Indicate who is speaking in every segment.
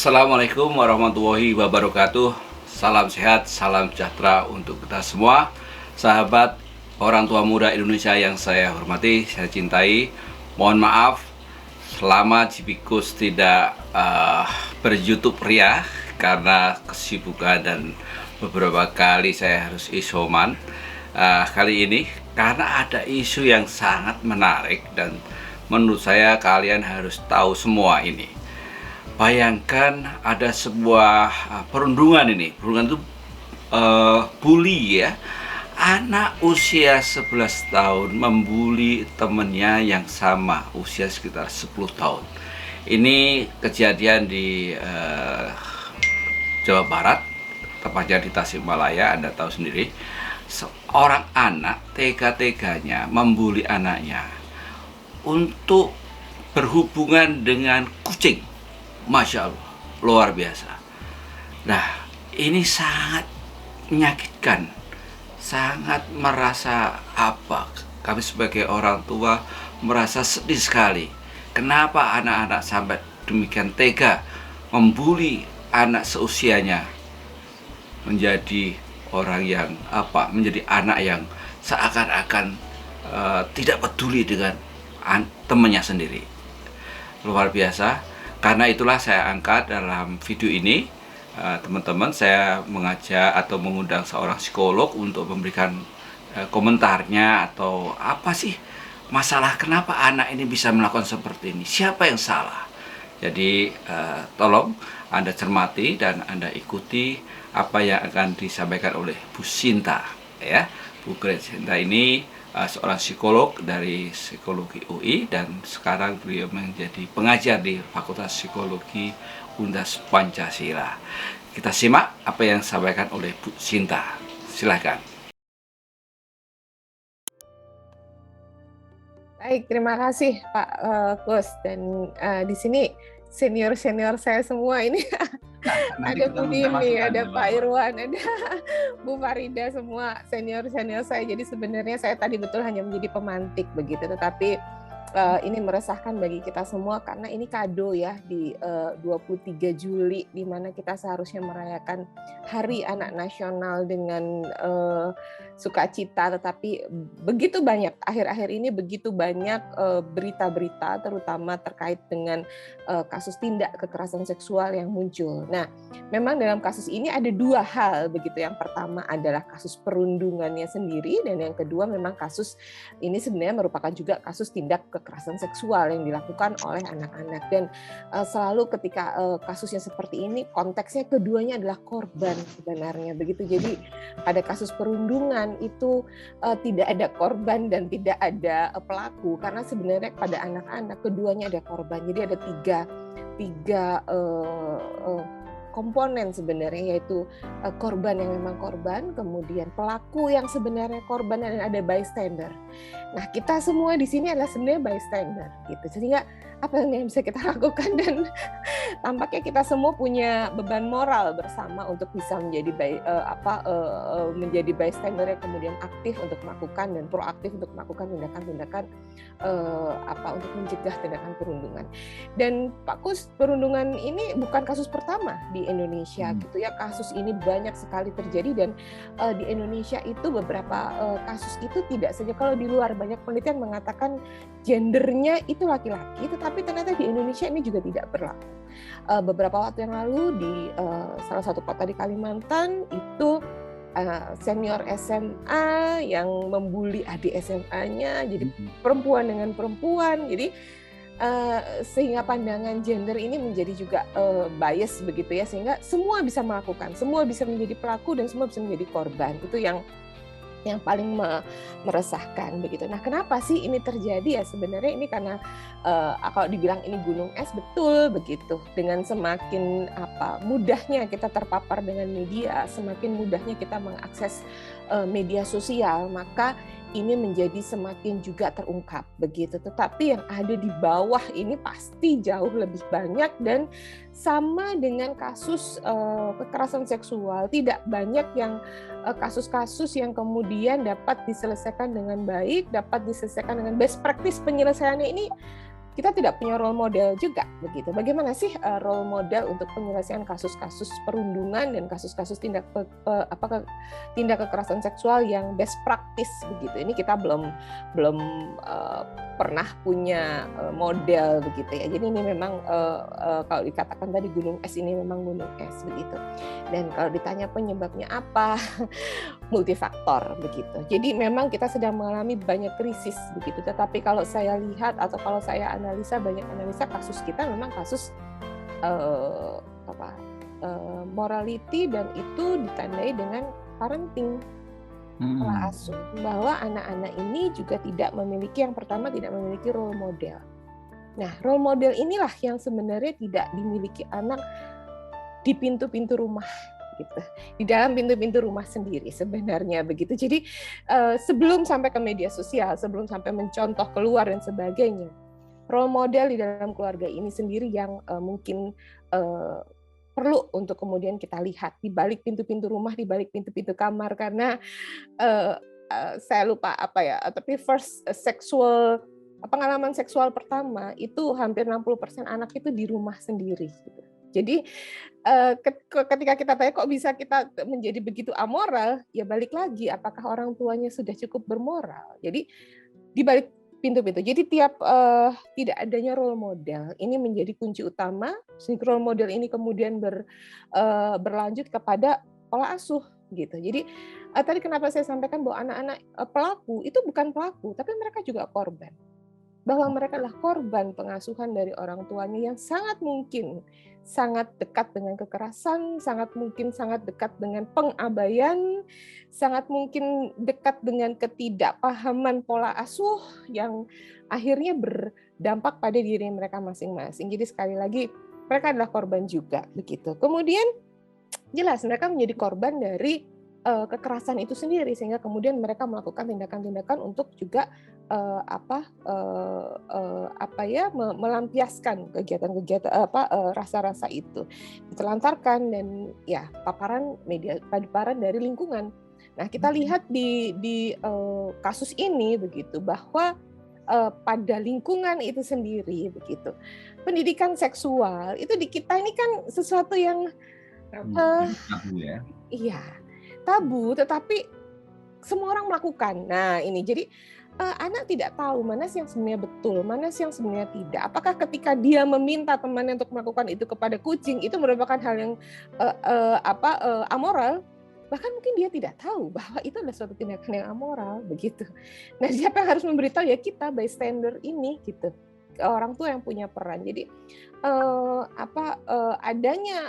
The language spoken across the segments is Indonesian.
Speaker 1: Assalamualaikum warahmatullahi wabarakatuh. Salam sehat, salam sejahtera untuk kita semua. Sahabat orang tua muda Indonesia yang saya hormati, saya cintai. Mohon maaf selama Cipikus tidak ber-YouTube ria karena kesibukan dan beberapa kali saya harus isoman. Kali ini karena ada isu yang sangat menarik dan menurut saya kalian harus tahu semua ini. Bayangkan ada sebuah perundungan ini. Perundungan itu bully ya. Anak usia 11 tahun membuli temennya yang sama usia sekitar 10 tahun. Ini kejadian di Jawa Barat, tepatnya di Tasikmalaya. Anda tahu sendiri, seorang anak tega-teganya membuli anaknya untuk berhubungan dengan kucing. Masya Allah, luar biasa. Nah, ini sangat menyakitkan, sangat merasa kami sebagai orang tua merasa sedih sekali. Kenapa anak-anak sampai demikian tega membuli anak seusianya menjadi orang yang menjadi anak yang seakan-akan tidak peduli dengan temannya sendiri. Luar biasa. Karena itulah saya angkat dalam video ini, teman-teman, saya mengajak atau mengundang seorang psikolog untuk memberikan komentarnya atau apa sih masalah kenapa anak ini bisa melakukan seperti ini, siapa yang salah. Jadi tolong Anda cermati dan Anda ikuti apa yang akan disampaikan oleh Bu Sinta ya. Bu Sinta ini seorang psikolog dari Psikologi UI dan sekarang beliau menjadi pengajar di Fakultas Psikologi Undas Pancasila. Kita simak apa yang disampaikan oleh Bu Sinta. Silakan.
Speaker 2: Baik, terima kasih Pak Kus. Dan di sini senior-senior saya semua ini ada Bu Dini, ada Pak Irwan, ada Bu Farida, semua senior-senior saya. Jadi sebenarnya saya tadi betul hanya menjadi pemantik begitu, tetapi ini meresahkan bagi kita semua karena ini kado ya di 23 Juli di mana kita seharusnya merayakan Hari Anak Nasional dengan sukacita, tetapi begitu banyak akhir-akhir ini begitu banyak berita-berita terutama terkait dengan kasus tindak kekerasan seksual yang muncul. Nah, memang dalam kasus ini ada dua hal begitu. Yang pertama adalah kasus perundungannya sendiri dan yang kedua memang kasus ini sebenarnya merupakan juga kasus tindak kekerasan seksual yang dilakukan oleh anak-anak. Dan selalu ketika kasusnya seperti ini konteksnya keduanya adalah korban sebenarnya begitu. Jadi pada kasus perundungan itu tidak ada korban dan tidak ada pelaku karena sebenarnya pada anak-anak keduanya ada korban. Jadi ada tiga komponen sebenarnya, yaitu korban yang memang korban, kemudian pelaku yang sebenarnya korban, dan ada bystander. Nah, kita semua di sini adalah sebenarnya bystander gitu. Sehingga apa yang bisa kita lakukan, dan tampaknya kita semua punya beban moral bersama untuk bisa menjadi menjadi bystander yang kemudian aktif untuk melakukan dan proaktif untuk melakukan tindakan-tindakan untuk mencegah tindakan perundungan. Dan Pak Kus, perundungan ini bukan kasus pertama di Indonesia gitu ya. Kasus ini banyak sekali terjadi dan di Indonesia itu beberapa kasus itu tidak saja, kalau di luar banyak penelitian mengatakan gendernya itu laki-laki, tetapi ternyata di Indonesia ini juga tidak berlaku. Beberapa waktu yang lalu di salah satu kota di Kalimantan itu senior SMA yang membuli adik SMA-nya, jadi perempuan dengan perempuan, jadi sehingga pandangan gender ini menjadi juga bias begitu ya, sehingga semua bisa melakukan, semua bisa menjadi pelaku dan semua bisa menjadi korban. Itu yang paling meresahkan begitu. Nah, kenapa sih ini terjadi? Ya sebenarnya ini karena kalau dibilang ini gunung es, betul begitu. Dengan semakin mudahnya kita terpapar dengan media, semakin mudahnya kita mengakses media sosial, maka ini menjadi semakin juga terungkap begitu. Tetapi yang ada di bawah ini pasti jauh lebih banyak, dan sama dengan kasus kekerasan seksual, tidak banyak yang kasus-kasus yang kemudian dapat diselesaikan dengan baik, dapat diselesaikan dengan best practice penyelesaiannya ini kita tidak punya role model juga begitu. Bagaimana sih role model untuk penyelesaian kasus-kasus perundungan dan kasus-kasus tindak kekerasan seksual yang best practice begitu. Ini kita belum pernah punya model begitu ya. Jadi ini memang kalau dikatakan tadi gunung es, ini memang gunung es begitu. Dan kalau ditanya penyebabnya apa, multifaktor begitu. Jadi memang kita sedang mengalami banyak krisis begitu. Tetapi kalau saya lihat atau kalau saya analisa, banyak analisa kasus kita memang kasus morality, dan itu ditandai dengan parenting, pola asuh, bahwa anak-anak ini juga tidak memiliki, yang pertama tidak memiliki role model. Nah, role model inilah yang sebenarnya tidak dimiliki anak di pintu-pintu rumah gitu, di dalam pintu-pintu rumah sendiri sebenarnya begitu. Jadi sebelum sampai ke media sosial, sebelum sampai mencontoh keluar dan sebagainya, role model di dalam keluarga ini sendiri yang mungkin perlu untuk kemudian kita lihat di balik pintu-pintu rumah, di balik pintu-pintu kamar, karena saya lupa tapi first pengalaman seksual pertama itu hampir 60% anak itu di rumah sendiri gitu. Jadi ketika kita tanya kok bisa kita menjadi begitu amoral, ya balik lagi apakah orang tuanya sudah cukup bermoral. Jadi di balik pintu-pintu. Jadi tiap tidak adanya role model ini menjadi kunci utama. Sehingga role model ini kemudian berlanjut kepada pola asuh gitu. Jadi tadi kenapa saya sampaikan bahwa anak-anak pelaku itu bukan pelaku, tapi mereka juga korban. Bahwa mereka adalah korban pengasuhan dari orang tuanya yang sangat mungkin sangat dekat dengan kekerasan, sangat mungkin sangat dekat dengan pengabaian, sangat mungkin dekat dengan ketidakpahaman pola asuh yang akhirnya berdampak pada diri mereka masing-masing. Jadi sekali lagi mereka adalah korban juga begitu. Kemudian jelas mereka menjadi korban dari kekerasan itu sendiri, sehingga kemudian mereka melakukan tindakan-tindakan untuk juga melampiaskan kegiatan-kegiatan rasa-rasa itu, ditelantarkan dan ya paparan dari lingkungan. Nah, kita lihat di kasus ini begitu, bahwa pada lingkungan itu sendiri begitu, pendidikan seksual itu di kita ini kan sesuatu yang
Speaker 1: tabu ya.
Speaker 2: Iya, tabu, tetapi semua orang melakukan. Nah, ini jadi anak tidak tahu mana sih yang sebenarnya betul, mana sih yang sebenarnya tidak. Apakah ketika dia meminta temannya untuk melakukan itu kepada kucing, itu merupakan hal yang amoral? Bahkan mungkin dia tidak tahu bahwa itu adalah suatu tindakan yang amoral, begitu. Nah, siapa yang harus memberitahu? Ya kita, bystander ini, gitu. Orang tua yang punya peran. Jadi adanya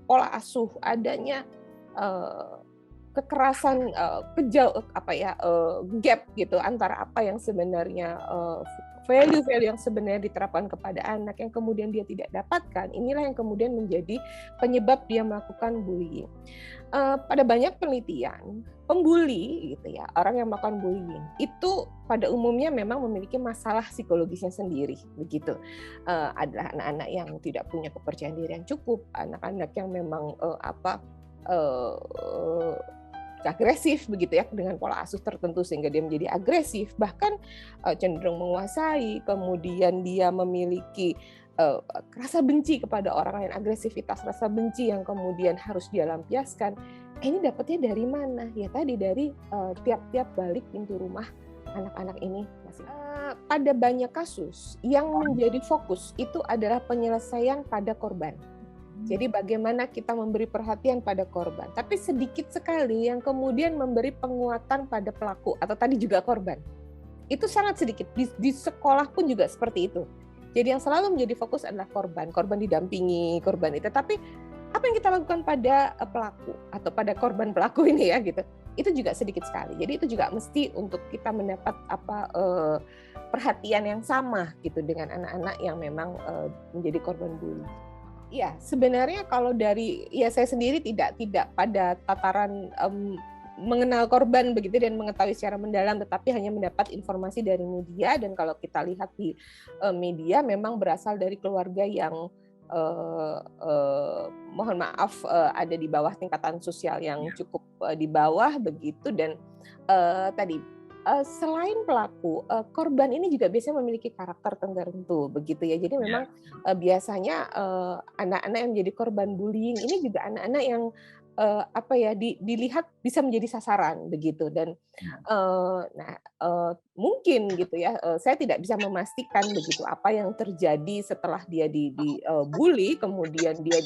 Speaker 2: pola asuh, adanya kekerasan gap gitu antara apa yang sebenarnya value-value yang sebenarnya diterapkan kepada anak yang kemudian dia tidak dapatkan, inilah yang kemudian menjadi penyebab dia melakukan bullying. Pada banyak penelitian, pembuli gitu ya, orang yang melakukan bullying itu pada umumnya memang memiliki masalah psikologisnya sendiri begitu. Adalah anak-anak yang tidak punya kepercayaan diri yang cukup, anak-anak yang memang agresif begitu ya, dengan pola asuh tertentu sehingga dia menjadi agresif, bahkan cenderung menguasai, kemudian dia memiliki rasa benci kepada orang lain, agresivitas rasa benci yang kemudian harus dia lampiaskan. Ini dapatnya dari mana? Ya tadi dari tiap-tiap balik pintu rumah anak-anak ini masih. Pada banyak kasus yang menjadi fokus itu adalah penyelesaian pada korban. Jadi bagaimana kita memberi perhatian pada korban, tapi sedikit sekali yang kemudian memberi penguatan pada pelaku atau tadi juga korban. Itu sangat sedikit. Di sekolah pun juga seperti itu. Jadi yang selalu menjadi fokus adalah korban didampingi korban itu. Tapi apa yang kita lakukan pada pelaku atau pada korban pelaku ini ya gitu, itu juga sedikit sekali. Jadi itu juga mesti untuk kita mendapat perhatian yang sama gitu dengan anak-anak yang memang menjadi korban bully. Ya, sebenarnya kalau dari saya sendiri tidak pada tataran mengenal korban begitu dan mengetahui secara mendalam, tetapi hanya mendapat informasi dari media, dan kalau kita lihat di media memang berasal dari keluarga yang mohon maaf ada di bawah tingkatan sosial yang cukup di bawah begitu, dan tadi Selain pelaku, korban ini juga biasanya memiliki karakter tertentu, begitu ya. Jadi memang biasanya anak-anak yang menjadi korban bullying ini juga anak-anak yang dilihat bisa menjadi sasaran begitu. Dan mungkin gitu ya, saya tidak bisa memastikan begitu apa yang terjadi setelah dia bully, kemudian dia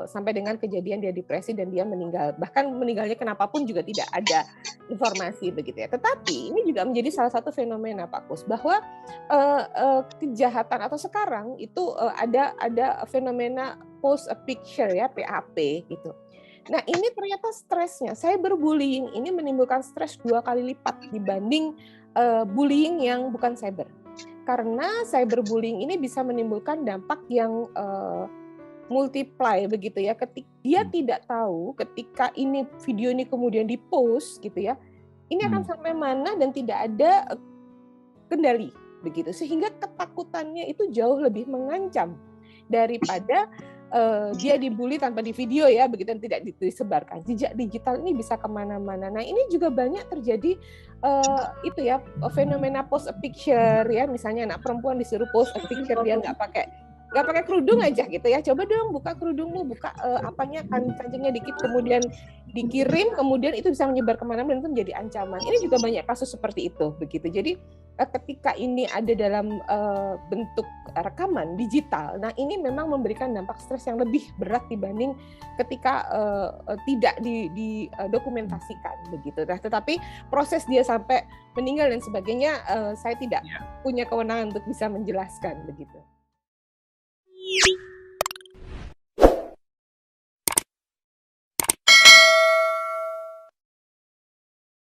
Speaker 2: sampai dengan kejadian dia depresi dan dia meninggal. Bahkan meninggalnya kenapapun juga tidak ada informasi begitu ya. Tetapi ini juga menjadi salah satu fenomena Pak Kus, bahwa kejahatan atau sekarang itu ada fenomena post a picture ya, PAP gitu. Nah, ini ternyata stresnya, cyberbullying ini menimbulkan stres 2 kali lipat dibanding bullying yang bukan cyber. Karena cyberbullying ini bisa menimbulkan dampak yang multiply begitu ya. Ketika dia tidak tahu ketika video ini kemudian di-post gitu ya, ini akan sampai mana dan tidak ada kendali begitu. Sehingga ketakutannya itu jauh lebih mengancam daripada dia dibully tanpa di video ya, begitu, dan tidak disebarkan. Jejak digital ini bisa kemana-mana. Nah, ini juga banyak terjadi itu ya, fenomena post a picture ya, misalnya anak perempuan disuruh post a picture, dia nggak pakai kerudung aja gitu ya, coba dong buka kerudungmu, buka kancingnya dikit, kemudian dikirim, kemudian itu bisa menyebar kemana-mana dan itu menjadi ancaman. Ini juga banyak kasus seperti itu begitu. Jadi ketika ini ada dalam bentuk rekaman digital, nah ini memang memberikan dampak stres yang lebih berat dibanding ketika tidak didokumentasikan begitu. Nah, tetapi proses dia sampai meninggal dan sebagainya, saya tidak punya kewenangan untuk bisa menjelaskan begitu.